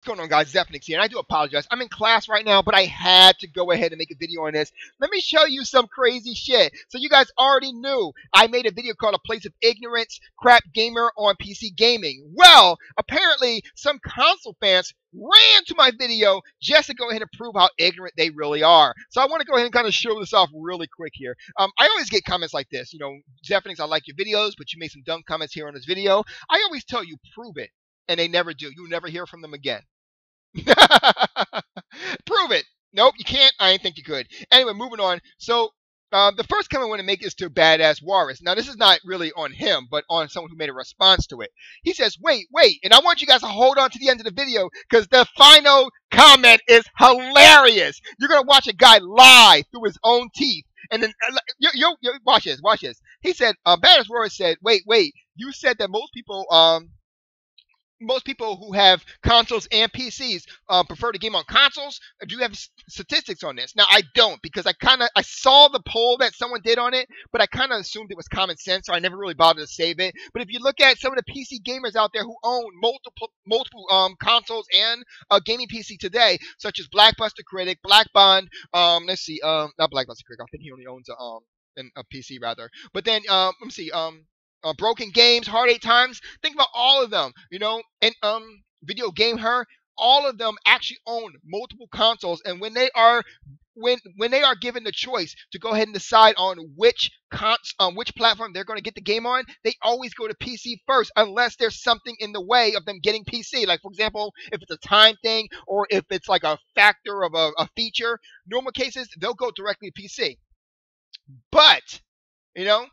going on, guys? Zephyrnix here, and I do apologize. I'm in class right now, but I had to go ahead and make a video on this. Let me show you some crazy shit. So you guys already knew I made a video called A Place of Ignorance, Crap Gamer on PC Gaming. Well, apparently some console fans ran to my video just to go ahead and prove how ignorant they really are. So I want to go ahead and kind of show this off really quick here. I always get comments like this, you know, Zephyrnix, I like your videos, but you made some dumb comments here on this video. I always tell you, prove it. And they never do. You'll never hear from them again. Prove it. Nope, you can't. I didn't think you could. Anyway, moving on. So the first comment I want to make is to Badass Walrus. Now, this is not really on him, but on someone who made a response to it. He says, wait. And I want you guys to hold on to the end of the video because the final comment is hilarious. You're going to watch a guy lie through his own teeth. And then, watch this. He said, Badass Walrus said, wait. You said that most people who have consoles and PCs prefer to game on consoles. Do you have statistics on this? Now, I don't, because I saw the poll that someone did on it, but I kind of assumed it was common sense, so I never really bothered to save it. But if you look at some of the PC gamers out there who own multiple consoles and a gaming PC today, such as Blackbuster Critic, Blackbond, let's see, not Blackbuster Critic, I think he only owns a PC rather. But then, let me see, Broken Games, Hard 8 Times. Think about all of them, you know, and Video Game Her. All of them actually own multiple consoles, and when they are given the choice to go ahead and decide on which platform they're going to get the game on, they always go to PC first, unless there's something in the way of them getting PC. Like, for example, if it's a time thing or if it's like a factor of a feature. Normal cases, they'll go directly to PC. But, you know,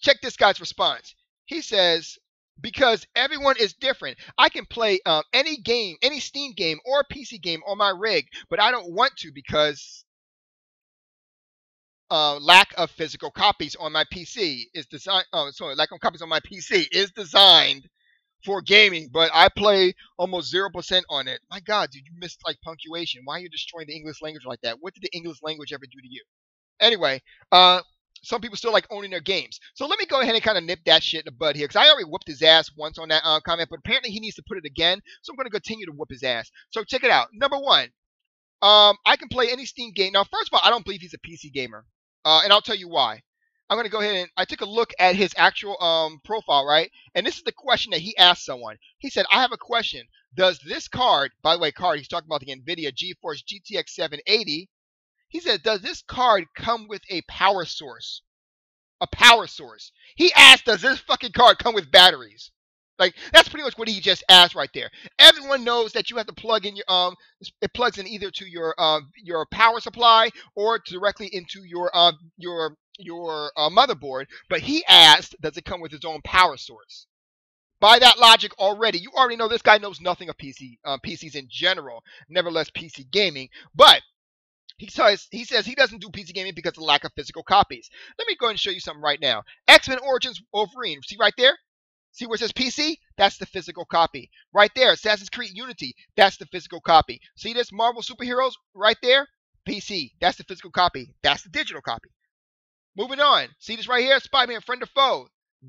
check this guy's response. He says, because everyone is different. I can play any game, any Steam game or PC game on my rig, but I don't want to because lack of physical copies on my PC is designed. Lack of copies on my PC is designed for gaming, but I play almost 0% on it. My God, dude, you missed like punctuation. Why are you destroying the English language like that? What did the English language ever do to you? Anyway, some people still like owning their games. So let me go ahead and kind of nip that shit in the bud here, because I already whooped his ass once on that comment, but apparently he needs to put it again. So I'm going to continue to whoop his ass. So check it out. Number one, I can play any Steam game. Now, first of all, I don't believe he's a PC gamer, and I'll tell you why. I'm going to go ahead and I took a look at his actual profile, right? And this is the question that he asked someone. He said, I have a question. Does this card, by the way, he's talking about the NVIDIA GeForce GTX 780. He said, does this card come with a power source? A power source. He asked, does this fucking card come with batteries? Like, that's pretty much what he just asked right there. Everyone knows that you have to plug in your it plugs in either to your power supply or directly into your motherboard. But he asked, does it come with its own power source? By that logic already, you already know this guy knows nothing of PCs in general, nevertheless PC gaming. But he says he doesn't do PC gaming because of the lack of physical copies. Let me go ahead and show you something right now. X-Men Origins Wolverine. See right there? See where it says PC? That's the physical copy. Right there, Assassin's Creed Unity. That's the physical copy. See this Marvel Superheroes right there? PC. That's the physical copy. That's the digital copy. Moving on. See this right here? Spider-Man Friend or Foe.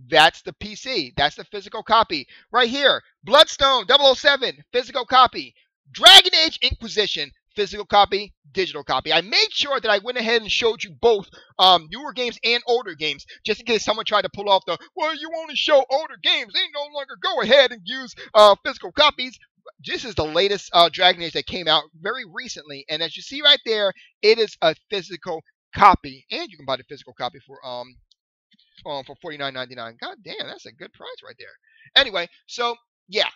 That's the PC. That's the physical copy. Right here, Bloodstone 007. Physical copy. Dragon Age Inquisition. Physical copy, digital copy. I made sure that I went ahead and showed you both newer games and older games, just in case someone tried to pull off the, well, you only show older games. They no longer go ahead and use physical copies. This is the latest Dragon Age that came out very recently, and as you see right there, it is a physical copy, and you can buy the physical copy for $49.99. God damn, that's a good price right there. Anyway, so yeah.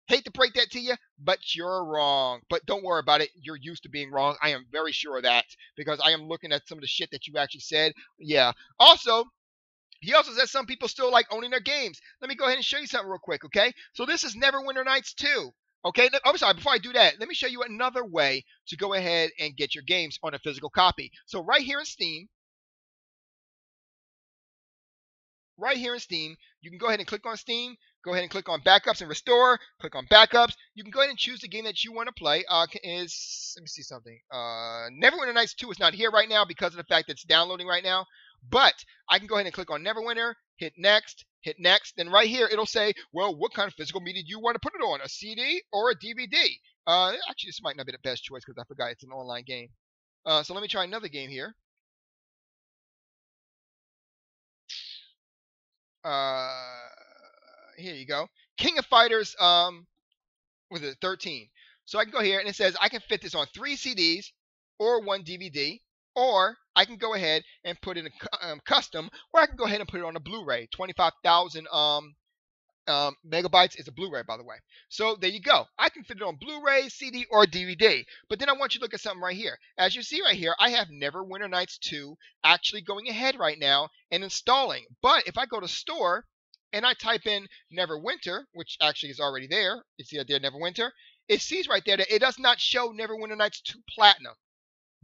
Hate to break that to you, but you're wrong. But don't worry about it. You're used to being wrong. I am very sure of that because I am looking at some of the shit that you actually said. Yeah. Also, he also says some people still like owning their games. Let me go ahead and show you something real quick, okay? So this is Neverwinter Nights 2. Okay, I'm sorry, before I do that, let me show you another way to go ahead and get your games on a physical copy. So right here in Steam, you can go ahead and click on Steam. Go ahead and click on Backups and Restore. Click on Backups. You can go ahead and choose the game that you want to play. Let me see something. Neverwinter Nights 2 is not here right now because of the fact that it's downloading right now. But I can go ahead and click on Neverwinter, hit next, then right here it'll say, well, what kind of physical media do you want to put it on, a CD or a DVD? Actually, this might not be the best choice because I forgot it's an online game. So let me try another game here. Here you go. King of Fighters, was it 13? So I can go here and it says I can fit this on 3 CDs or 1 DVD, or I can go ahead and put in a custom, or I can go ahead and put it on a Blu-ray. 25,000 megabytes is a Blu-ray, by the way. So there you go. I can fit it on Blu-ray, CD, or DVD. But then I want you to look at something right here. As you see right here, I have Neverwinter Nights 2 actually going ahead right now and installing. But if I go to store and I type in Neverwinter, which actually is already there, you see right there, Neverwinter, it sees right there that it does not show Neverwinter Nights 2 Platinum.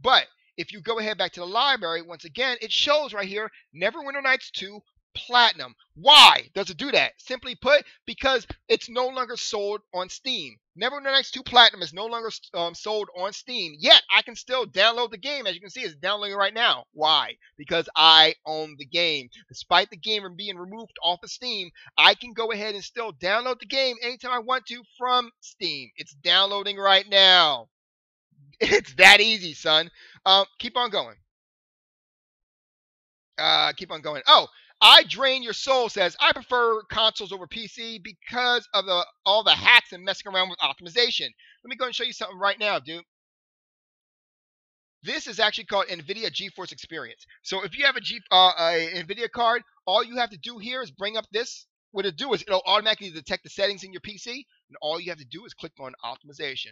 But if you go ahead back to the library, once again, it shows right here Neverwinter Nights 2 Platinum. Why does it do that? Simply put, because it's no longer sold on Steam. Neverwinter Nights 2 Platinum is no longer sold on Steam. Yet I can still download the game. As you can see, it's downloading right now. Why? Because I own the game. Despite the game being removed off of Steam, I can go ahead and still download the game anytime I want to from Steam. It's downloading right now. It's that easy, son. Keep on going. Keep on going. Oh, I Drain Your Soul says, I prefer consoles over PC because of all the hacks and messing around with optimization. Let me go and show you something right now, dude. This is actually called NVIDIA GeForce Experience. So if you have a NVIDIA card, all you have to do here is bring up this. What it'll do is it'll automatically detect the settings in your PC, and all you have to do is click on optimization.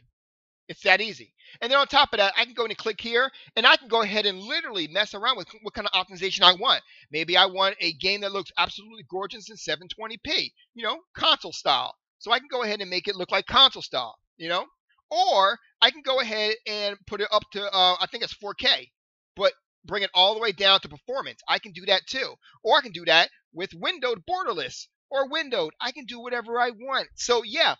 It's that easy. And then on top of that, I can go in and click here, and I can go ahead and literally mess around with what kind of optimization I want. Maybe I want a game that looks absolutely gorgeous in 720p, console style. So I can go ahead and make it look like console style, Or I can go ahead and put it up to, I think it's 4K, but bring it all the way down to performance. I can do that too. Or I can do that with windowed borderless or windowed. I can do whatever I want. So yeah,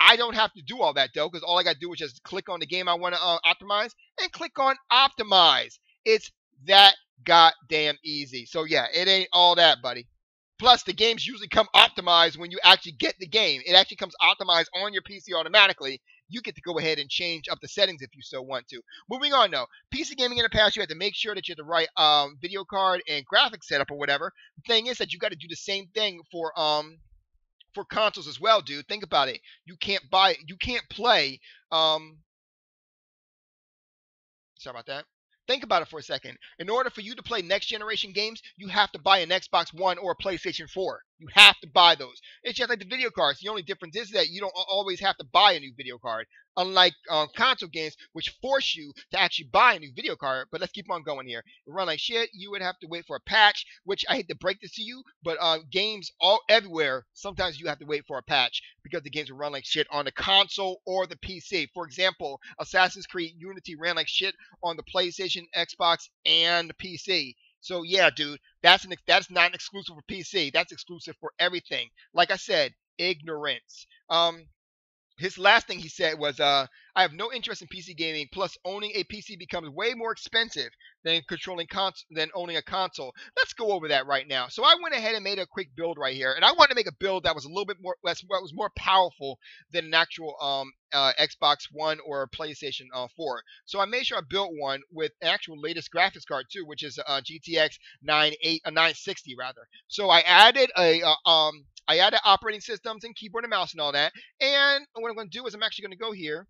I don't have to do all that though, because all I got to do is just click on the game I want to optimize and click on optimize. It's that goddamn easy. So yeah, it ain't all that, buddy. Plus, the games usually come optimized when you actually get the game. It actually comes optimized on your PC automatically. You get to go ahead and change up the settings if you so want to. Moving on, though. PC gaming in the past, you had to make sure that you have the right video card and graphics setup or whatever. The thing is that you got to do the same thing for consoles as well, dude. Think about it. You can't play. Sorry about that. Think about it for a second. In order for you to play next generation games, you have to buy an Xbox One or a PlayStation 4. You have to buy those. It's just like the video cards. The only difference is that you don't always have to buy a new video card. Unlike console games, which force you to actually buy a new video card. But let's keep on going here. Run like shit. You would have to wait for a patch, which I hate to break this to you, but games everywhere, sometimes you have to wait for a patch because the games will run like shit on the console or the PC. For example, Assassin's Creed Unity ran like shit on the PlayStation, Xbox, and the PC. So yeah, dude, that's not exclusive for PC. That's exclusive for everything. Like I said, ignorance. His last thing he said was, I have no interest in PC gaming, plus owning a PC becomes way more expensive than owning a console. Let's go over that right now. So I went ahead and made a quick build right here, and I wanted to make a build that was a little bit more, was more powerful than an actual Xbox One or PlayStation 4. So I made sure I built one with an actual latest graphics card too, which is a GTX 960 rather. So I added operating systems and keyboard and mouse and all that. And what I'm going to do is I'm actually going to go here.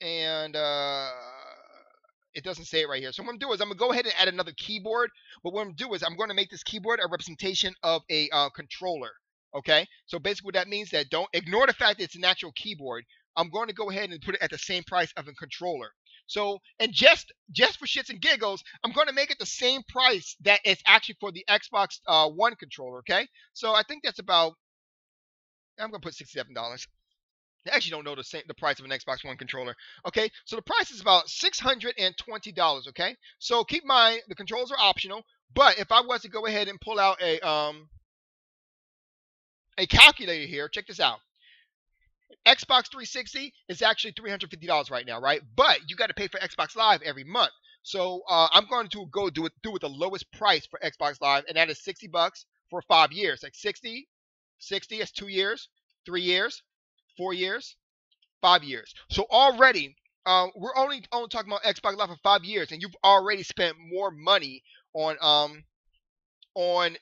And it doesn't say it right here. So what I'm going to do is I'm going to go ahead and add another keyboard. But what I'm going to do is I'm going to make this keyboard a representation of a controller. Okay? So basically what that means that don't ignore the fact that it's an actual keyboard. I'm going to go ahead and put it at the same price of a controller. So, and just for shits and giggles, I'm going to make it the same price that it's actually for the Xbox One controller, okay? So I think that's about, I'm going to put $67. I actually don't know the price of an Xbox One controller, okay? So the price is about $620, okay? So keep in mind, the controls are optional, but if I was to go ahead and pull out a calculator here, check this out. Xbox 360 is actually $350 right now, right? But you got to pay for Xbox Live every month. So I'm going to go do it with the lowest price for Xbox Live, and that is $60 for 5 years. Like 60, 60 is 2 years, 3 years, 4 years, 5 years. So already, we're only talking about Xbox Live for 5 years, and you've already spent more money on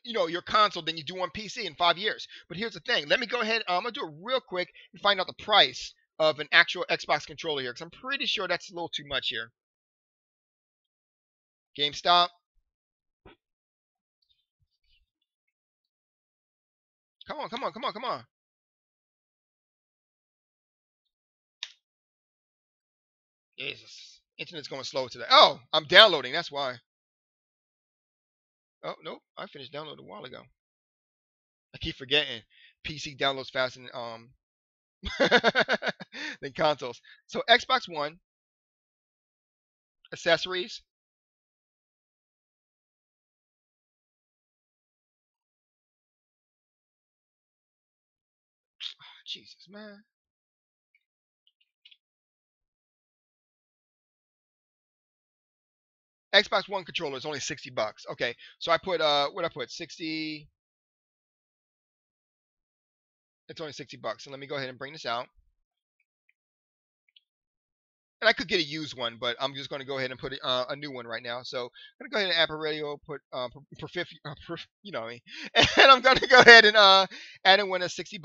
your console than you do on PC in 5 years. But here's the thing. Let me go ahead. I'm gonna do it real quick and find out the price of an actual Xbox controller here, because I'm pretty sure that's a little too much here. GameStop. Come on, come on, come on, come on. Jesus. Internet's going slow today. Oh, I'm downloading. That's why. Oh, nope. I finished downloading a while ago. I keep forgetting. PC downloads faster than consoles. So Xbox One, accessories. Oh, Jesus, man. Xbox One controller is only $60. Okay, so I put what I put 60. It's only $60. So let me go ahead and bring this out. And I could get a used one, but I'm just going to go ahead and put a new one right now. So I'm going to go ahead and add per radio, put per 50, you know me, and I'm going to go ahead and add in one at $60.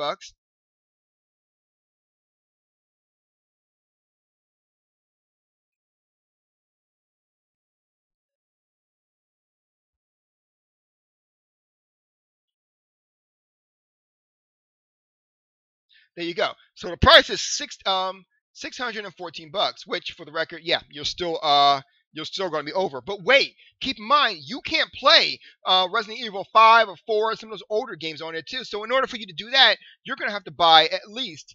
There you go. So the price is $614, which for the record, yeah, you're still going to be over. But wait, keep in mind you can't play Resident Evil 5 or 4, some of those older games on it too. So in order for you to do that, you're going to have to buy at least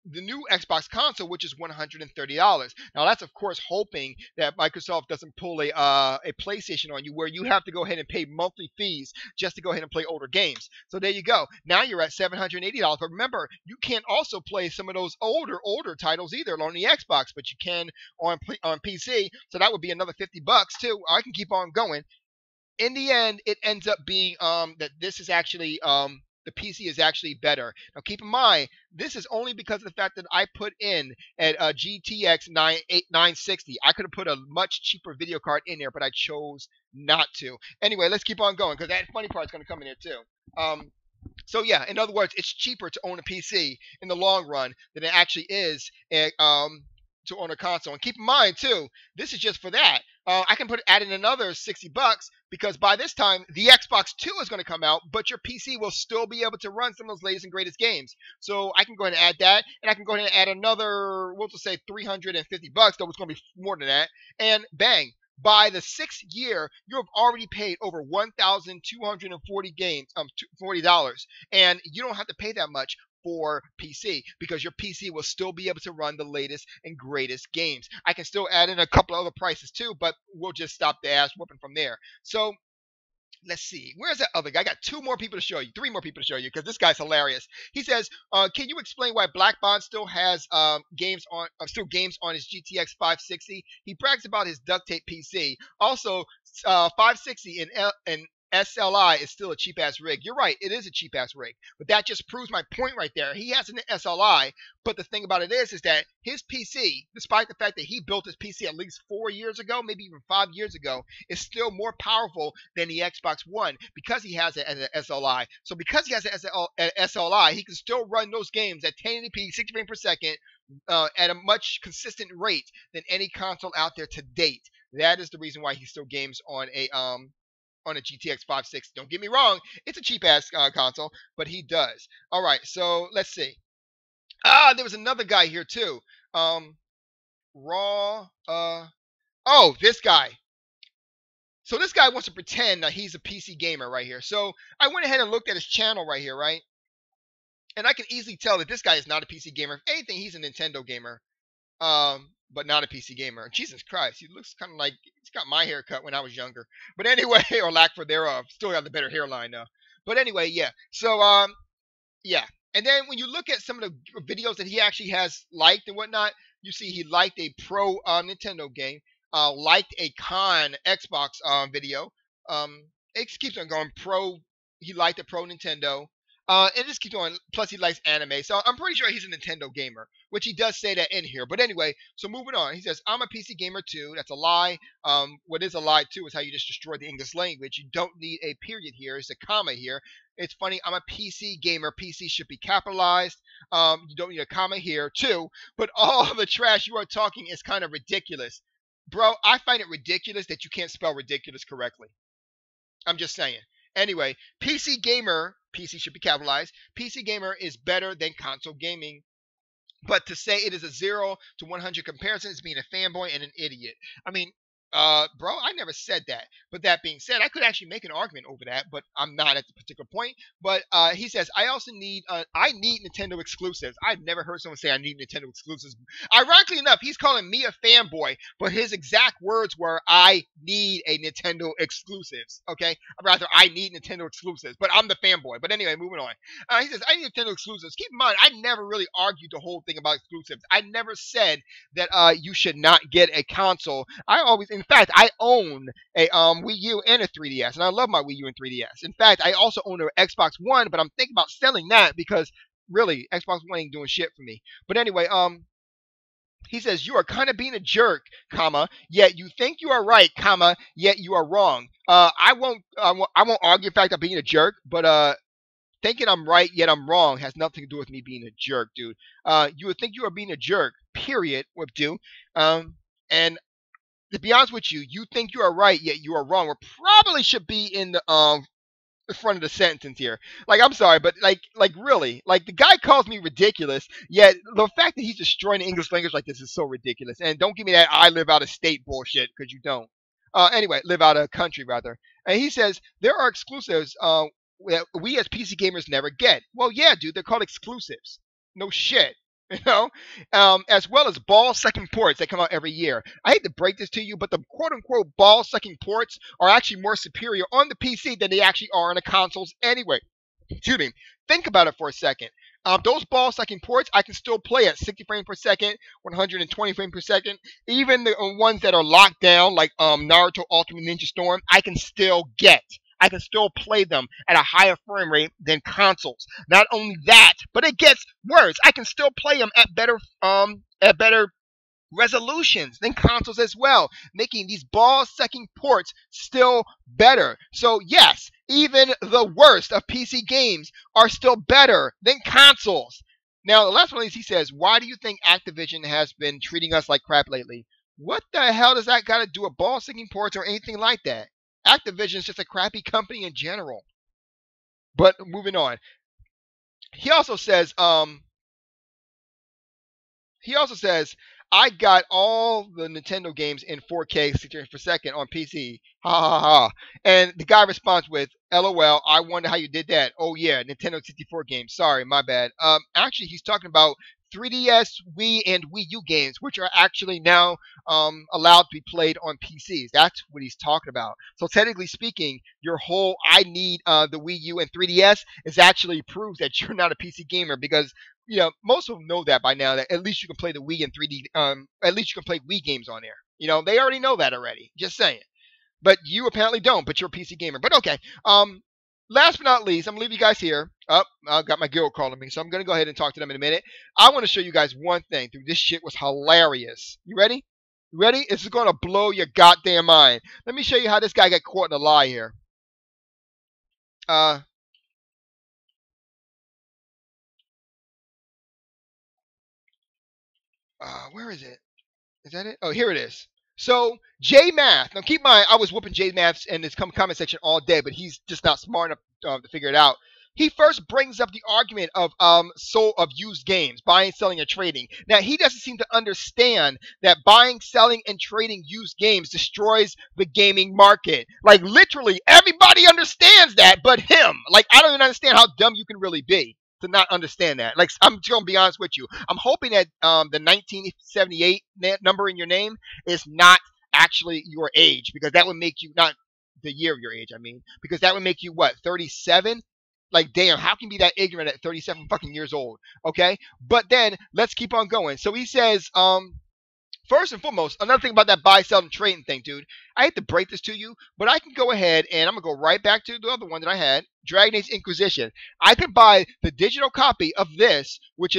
the new Xbox console, which is $130. Now that's of course hoping that Microsoft doesn't pull a PlayStation on you, where you have to go ahead and pay monthly fees just to go ahead and play older games. So there you go. Now you're at $780. But remember, you can't also play some of those older titles either on the Xbox, but you can on PC. So that would be another $50 too. I can keep on going. In the end, it ends up being that this is actually the PC is actually better. Now keep in mind, this is only because of the fact that I put in a GTX 960. I could have put a much cheaper video card in there, but I chose not to. Anyway, let's keep on going, because that funny part's going to come in here too. So yeah, in other words, it's cheaper to own a PC in the long run than it actually is to own a console. And keep in mind too, this is just for that. I can add in another $60, because by this time the Xbox 2 is going to come out, but your PC will still be able to run some of those latest and greatest games. So I can go ahead and add that, and I can go ahead and add another, we'll just say $350, though it's going to be more than that, and bang. By the 6th year, you have already paid over 1,240 $40, and you don't have to pay that much for PC, because your PC will still be able to run the latest and greatest games. I can still add in a couple of other prices too, but we'll just stop the ass whooping from there. So let's see. Where's that other guy? I got 2 more people to show you, 3 more people to show you, because this guy's hilarious. He says, "Can you explain why Blackbox still has games on his GTX 560? He brags about his duct tape PC. Also, 560 and SLI is still a cheap ass rig." You're right, it is a cheap ass rig, but that just proves my point right there. He has an SLI, but the thing about it is that his PC, despite the fact that he built his PC at least 4 years ago, maybe even 5 years ago, is still more powerful than the Xbox One, because he has an SLI. So because he has an SLI, he can still run those games at 1080p, 60 frames per second, at a much consistent rate than any console out there to date. That is the reason why he still games on a GTX 560. Don't get me wrong, it's a cheap ass console, but he does. All right, so let's see. There was another guy here too. Raw. Oh, this guy. So this guy wants to pretend that he's a PC gamer right here. So I went ahead and looked at his channel right here, right? And I can easily tell that this guy is not a PC gamer. If anything, he's a Nintendo gamer. But not a PC gamer. Jesus Christ, he looks kind of like he's got my haircut when I was younger. But anyway, or lack for thereof. Still got the better hairline though. But anyway, yeah. So yeah. And then when you look at some of the videos that he actually has liked and whatnot, you see he liked a pro Nintendo game. liked a con Xbox video. It keeps on going. He liked the Pro Nintendo. It just keeps going. Plus, he likes anime, so I'm pretty sure he's a Nintendo gamer, which he does say that in here. But anyway, so moving on. He says, "I'm a PC gamer too." That's a lie. What is a lie too is how you just destroyed the English language. You don't need a period here. It's a comma here. It's funny. I'm a PC gamer. PC should be capitalized. You don't need a comma here too. But all the trash you are talking is kind of ridiculous, bro. I find it ridiculous that you can't spell ridiculous correctly. I'm just saying. Anyway, PC gamer, PC should be capitalized. PC gamer is better than console gaming. But to say it is a 0 to 100 comparison is being a fanboy and an idiot. I mean, bro, I never said that. But that being said, I could actually make an argument over that, but I'm not at the particular point. But he says, I need Nintendo exclusives. I've never heard someone say I need Nintendo exclusives. Ironically enough, he's calling me a fanboy, but his exact words were, I need a Nintendo exclusives. Okay? Rather, I need Nintendo exclusives. But I'm the fanboy. But anyway, moving on. He says, I need Nintendo exclusives. Keep in mind, I never really argued the whole thing about exclusives. I never said that you should not get a console. In fact, I own a Wii U and a 3DS, and I love my Wii U and 3DS. In fact, I also own an Xbox One, but I'm thinking about selling that because really, Xbox One ain't doing shit for me. But anyway, he says, you are kind of being a jerk, comma, yet you think you are right, comma, yet you are wrong. I won't argue the fact of being a jerk, but thinking I'm right yet I'm wrong has nothing to do with me being a jerk, dude. You would think you are being a jerk, period, would do. And to be honest with you, you think you are right yet you are wrong. Or probably should be in the front of the sentence here. Like, I'm sorry, but like really, like the guy calls me ridiculous. Yet the fact that he's destroying the English language like this is so ridiculous. And don't give me that I live out of state bullshit, because you don't. Anyway, live out of country rather. And he says there are exclusives we as PC gamers never get. Well, yeah, dude, they're called exclusives. No shit. You know, as well as ball-sucking ports that come out every year. I hate to break this to you, but the quote-unquote ball-sucking ports are actually more superior on the PC than they actually are on the consoles anyway. Excuse me. Think about it for a second. Those ball-sucking ports, I can still play at 60 frames per second, 120 frames per second. Even the ones that are locked down, like Naruto Ultimate Ninja Storm, I can still get. I can still play them at a higher frame rate than consoles. Not only that, but it gets worse. I can still play them at better resolutions than consoles as well, making these ball-sucking ports still better. So yes, even the worst of PC games are still better than consoles. Now, the last one is he says, why do you think Activision has been treating us like crap lately? What the hell does that got to do with ball-sucking ports or anything like that? Activision is just a crappy company in general. But moving on. He also says, I got all the Nintendo games in 4K 60 frames per second on PC. Ha ha ha. And the guy responds with, LOL, I wonder how you did that. Oh yeah, Nintendo 64 games. Sorry, my bad. Actually, he's talking about 3DS, Wii, and Wii U games, which are actually now allowed to be played on PCs. That's what he's talking about. So technically speaking, your whole I need the Wii U and 3DS is actually proves that you're not a PC gamer, because most of them know that by now, that at least you can play the Wii and 3D. At least you can play Wii games on there. They already know that already. Just saying. But you apparently don't. But you're a PC gamer. But okay. Last but not least, I'm going to leave you guys here. I've got my guild calling me, so I'm going to go ahead and talk to them in a minute. I want to show you guys one thing. Dude, this shit was hilarious. You ready? You ready? This is going to blow your goddamn mind. Let me show you how this guy got caught in a lie here. Where is it? Is that it? Oh, here it is. So JMAC. Now keep in mind, I was whooping JMAC in his comment section all day, but he's just not smart enough to figure it out. He first brings up the argument of used games, buying, selling, and trading. Now he doesn't seem to understand that buying, selling, and trading used games destroys the gaming market. Like literally, everybody understands that, but him. Like I don't even understand how dumb you can really be to not understand that. Like, I'm just gonna be honest with you. I'm hoping that the 1978 number in your name is not actually your age, because that would make you, not the year of your age, I mean, because that would make you what, 37? Like, damn, how can you be that ignorant at 37 fucking years old? Okay, but then let's keep on going. So he says, First and foremost, another thing about that buy, sell, and trading thing, dude. I hate to break this to you, but I can go ahead and I'm gonna go right back to the other one that I had, Dragon Age Inquisition. I could buy the digital copy of this, which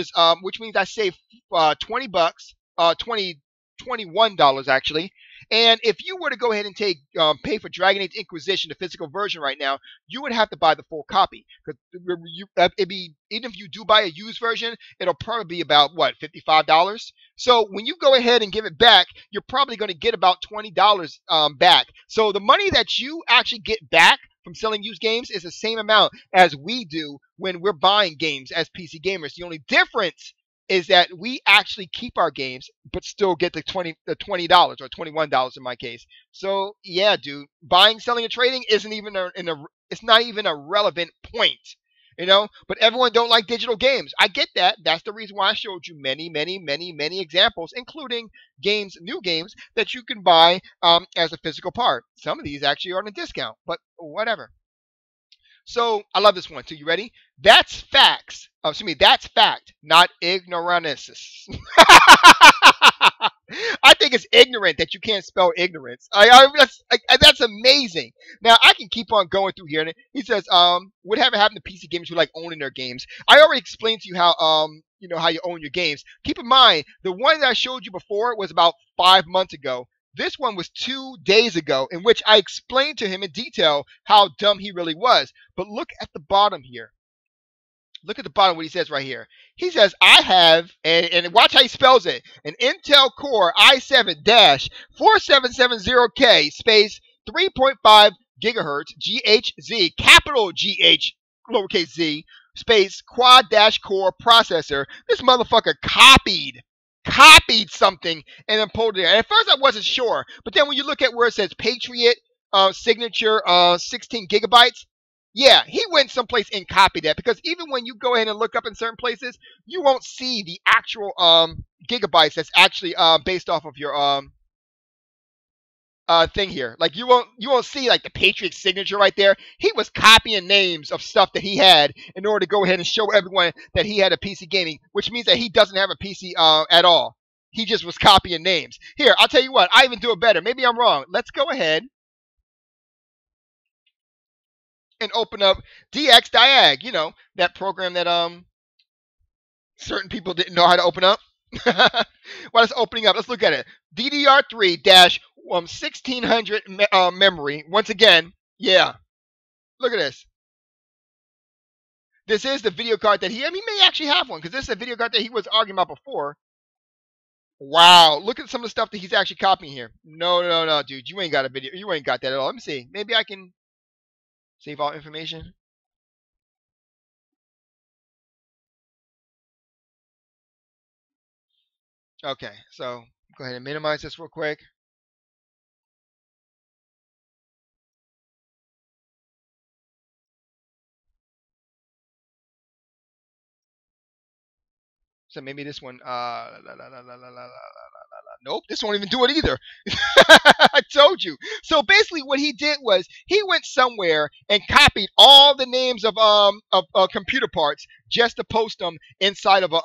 means I save $20, $21 actually. And if you were to go ahead and pay for Dragon Age Inquisition, the physical version right now, you would have to buy the full copy. Because it'd be, even if you do buy a used version, it'll probably be about what, $55. So when you go ahead and give it back, you're probably going to get about $20 back. So the money that you actually get back from selling used games is the same amount as we do when we're buying games as PC gamers. The only difference is that we actually keep our games, but still get the $20 or $21 in my case. So yeah, dude, buying, selling, and trading isn't even it's not even a relevant point, you know. But everyone don't like digital games. I get that. That's the reason why I showed you many examples, including new games that you can buy as a physical part. Some of these actually are on a discount, but whatever. So I love this one too. You ready? That's facts. Oh, excuse me. That's fact, not ignoranrance. I think it's ignorant that you can't spell ignorance. That's amazing. Now I can keep on going through here. And he says, whatever happened to PC gamers who like owning their games? I already explained to you how how you own your games. Keep in mind, the one that I showed you before was about 5 months ago. This one was 2 days ago, in which I explained to him in detail how dumb he really was. But look at the bottom here. Look at the bottom what he says right here. He says, I have, and watch how he spells it, an Intel Core i7-4770K space 3.5 gigahertz GHZ, capital GH, lowercase z, space quad-core processor. This motherfucker copied something and then pulled it in. And at first I wasn't sure, but then when you look at where it says Patriot signature 16 gigabytes, yeah, he went someplace and copied that, because even when you go ahead and look up in certain places, you won't see the actual gigabytes that's actually based off of your thing here. Like you won't see like the Patriot signature right there. He was copying names of stuff that he had in order to go ahead and show everyone that he had a PC gaming, which means that he doesn't have a PC at all. He just was copying names. Here, I'll tell you what, I even do it better. Maybe I'm wrong. Let's go ahead and open up DXDiag, you know, that program that certain people didn't know how to open up. While it's opening up, let's look at it. DDR3-1600 memory. Once again, yeah. Look at this. This is the video card that he may actually have one, because this is a video card that he was arguing about before. Wow, look at some of the stuff that he's actually copying here. No, dude, you ain't got a video. You ain't got that at all. Let me see. Maybe I can save all information. Okay, so go ahead and minimize this real quick. So maybe this one, nope, this won't even do it either. I told you. So basically what he did was he went somewhere and copied all the names of computer parts just to post them inside of a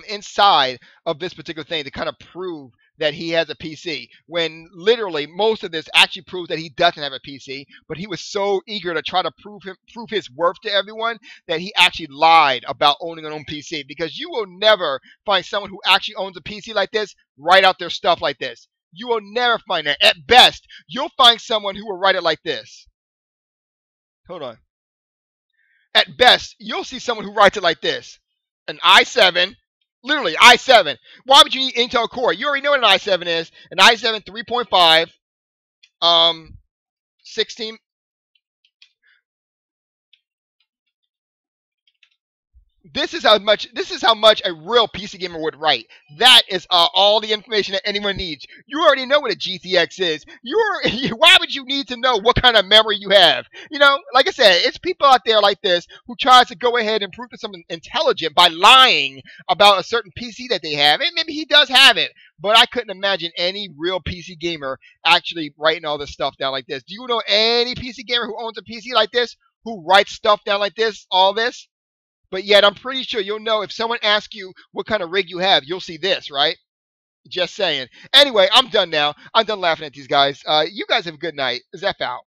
inside of this particular thing to kind of prove that he has a PC, when literally most of this actually proves that he doesn't have a PC, but he was so eager to try to prove his worth to everyone that he actually lied about owning an own PC, because you will never find someone who actually owns a PC like this write out their stuff like this. You will never find that. At best, you'll find someone who will write it like this. Hold on. At best, you'll see someone who writes it like this. An i7, literally i7. Why would you need Intel Core? You already know what an i7 is. An i7 3.5, 16. This is how much a real PC gamer would write. That is all the information that anyone needs. You already know what a GTX is. Why would you need to know what kind of memory you have? You know, like I said, it's people out there like this who tries to go ahead and prove to someone intelligent by lying about a certain PC that they have. And maybe he does have it, but I couldn't imagine any real PC gamer actually writing all this stuff down like this. Do you know any PC gamer who owns a PC like this, who writes stuff down like this, all this? But yet I'm pretty sure you'll know if someone asks you what kind of rig you have, you'll see this, right? Just saying. Anyway, I'm done now. I'm done laughing at these guys. You guys have a good night. Zeph out.